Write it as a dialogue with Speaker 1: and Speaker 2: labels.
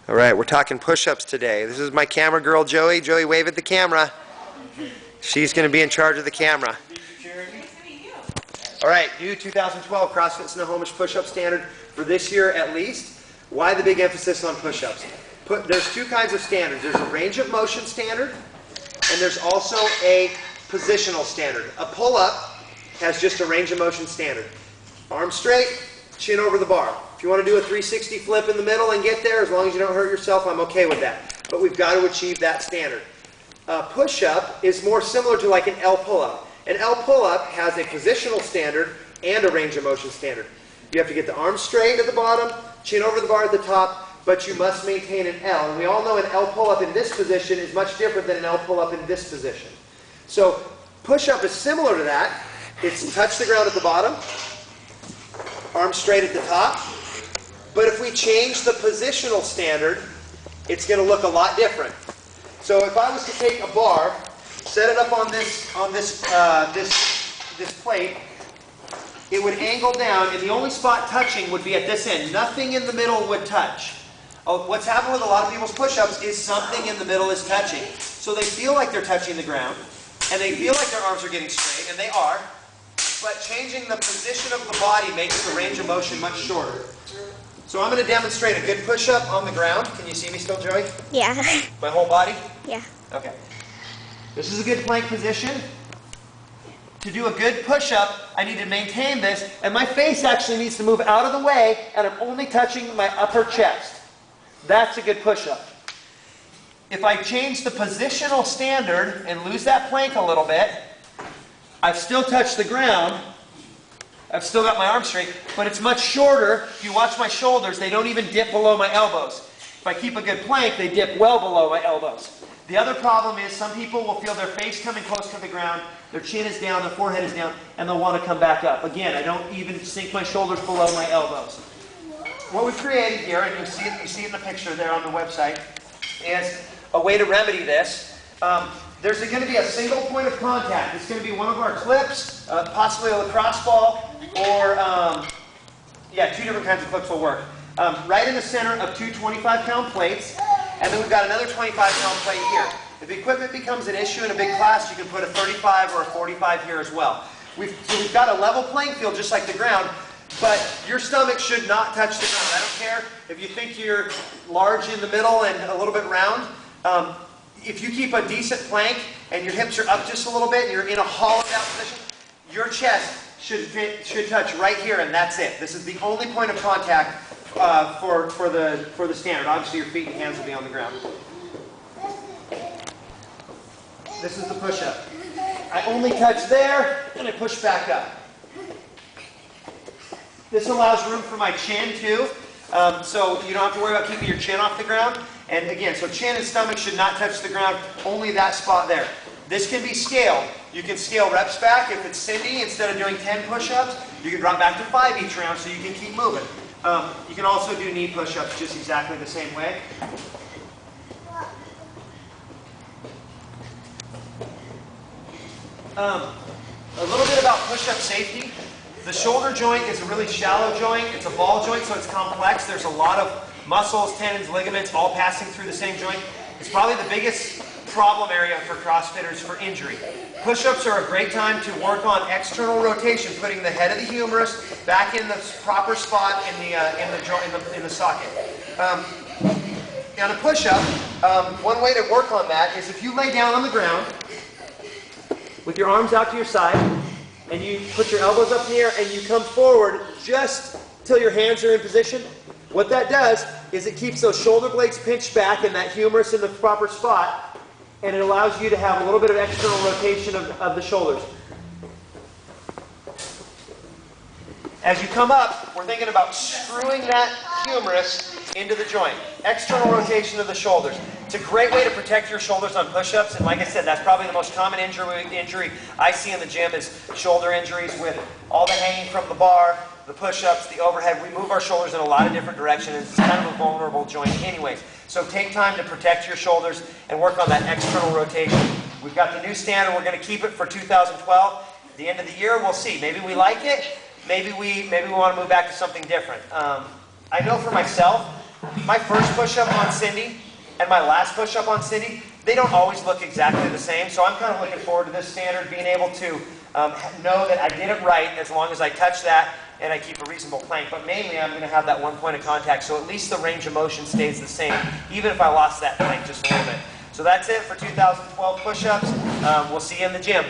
Speaker 1: All right, we're talking push-ups today. This is my camera girl, Joey. Joey, wave at the camera. She's going to be in charge of the camera. All right, new 2012 CrossFit Snohomish push-up standard for this year at least. Why the big emphasis on push-ups? There's two kinds of standards. There's a range of motion standard, and there's also a positional standard. A pull-up has just a range of motion standard. Arms straight, chin over the bar. If you want to do a 360 flip in the middle and get there, as long as you don't hurt yourself, I'm okay with that. But we've got to achieve that standard. Push-up is more similar to like an L pull-up. An L pull-up has a positional standard and a range of motion standard. You have to get the arms straight at the bottom, chin over the bar at the top, but you must maintain an L. And we all know an L pull-up in this position is much different than an L pull-up in this position. So push-up is similar to that. It's touch the ground at the bottom, arms straight at the top. But if we change the positional standard, it's going to look a lot different. So if I was to take a bar, set it up on this plate, it would angle down, and the only spot touching would be at this end. Nothing in the middle would touch. What's happened with a lot of people's push-ups is something in the middle is touching. So they feel like they're touching the ground, and they feel like their arms are getting straight, and they are. But changing the position of the body makes the range of motion much shorter. So I'm going to demonstrate a good push-up on the ground. Can you see me still, Joey?
Speaker 2: Yeah.
Speaker 1: My whole body?
Speaker 2: Yeah.
Speaker 1: Okay. This is a good plank position. To do a good push-up, I need to maintain this, and my face actually needs to move out of the way, and I'm only touching my upper chest. That's a good push-up. If I change the positional standard and lose that plank a little bit, I've still touched the ground. I've still got my arms straight, but it's much shorter. If you watch my shoulders, they don't even dip below my elbows. If I keep a good plank, they dip well below my elbows. The other problem is some people will feel their face coming close to the ground, their chin is down, their forehead is down, and they'll want to come back up. Again, I don't even sink my shoulders below my elbows. What we've created here, and you see it in the picture there on the website, is a way to remedy this. There's going to be a single point of contact. It's going to be one of our clips, possibly a lacrosse ball, or, two different kinds of clips will work. Right in the center of two 25-pound plates, and then we've got another 25-pound plate here. If equipment becomes an issue in a big class, you can put a 35 or a 45 here as well. So we've got a level playing field just like the ground, but your stomach should not touch the ground. I don't care if you think you're large in the middle and a little bit round. If you keep a decent plank and your hips are up just a little bit and you're in a hollowed out position, your chest should touch right here, and that's it. This is the only point of contact for the standard. Obviously, your feet and hands will be on the ground. This is the push-up. I only touch there, and I push back up. This allows room for my chin too, so you don't have to worry about keeping your chin off the ground. And again, so chin and stomach should not touch the ground, only that spot there. This can be scaled. You can scale reps back. If it's Cindy, instead of doing 10 push-ups, you can drop back to 5 each round so you can keep moving. You can also do knee push-ups just exactly the same way. A little bit about push-up safety. The shoulder joint is a really shallow joint. It's a ball joint, so it's complex. There's a lot of muscles, tendons, ligaments all passing through the same joint. It's probably the biggest problem area for CrossFitters for injury. Push-ups are a great time to work on external rotation, putting the head of the humerus back in the proper spot in the socket. On a push-up, one way to work on that is if you lay down on the ground with your arms out to your side, and you put your elbows up in the air, and you come forward just till your hands are in position. What that does is it keeps those shoulder blades pinched back and that humerus in the proper spot, and it allows you to have a little bit of external rotation of the shoulders. As you come up, we're thinking about screwing that humerus into the joint. External rotation of the shoulders. It's a great way to protect your shoulders on push-ups, and like I said, that's probably the most common injury I see in the gym is shoulder injuries with all the hanging from the bar, the push-ups, the overhead. We move our shoulders in a lot of different directions. It's kind of a vulnerable joint anyways. So take time to protect your shoulders and work on that external rotation. We've got the new standard. We're going to keep it for 2012. At the end of the year, we'll see. Maybe we like it. Maybe we want to move back to something different. I know for myself, my first push-up on Cindy and my last push-up on Cindy, they don't always look exactly the same. So I'm kind of looking forward to this standard, being able to know that I did it right as long as I touch that and I keep a reasonable plank. But mainly I'm going to have that one point of contact, so at least the range of motion stays the same, even if I lost that plank just a little bit. So that's it for 2012 push-ups. We'll see you in the gym.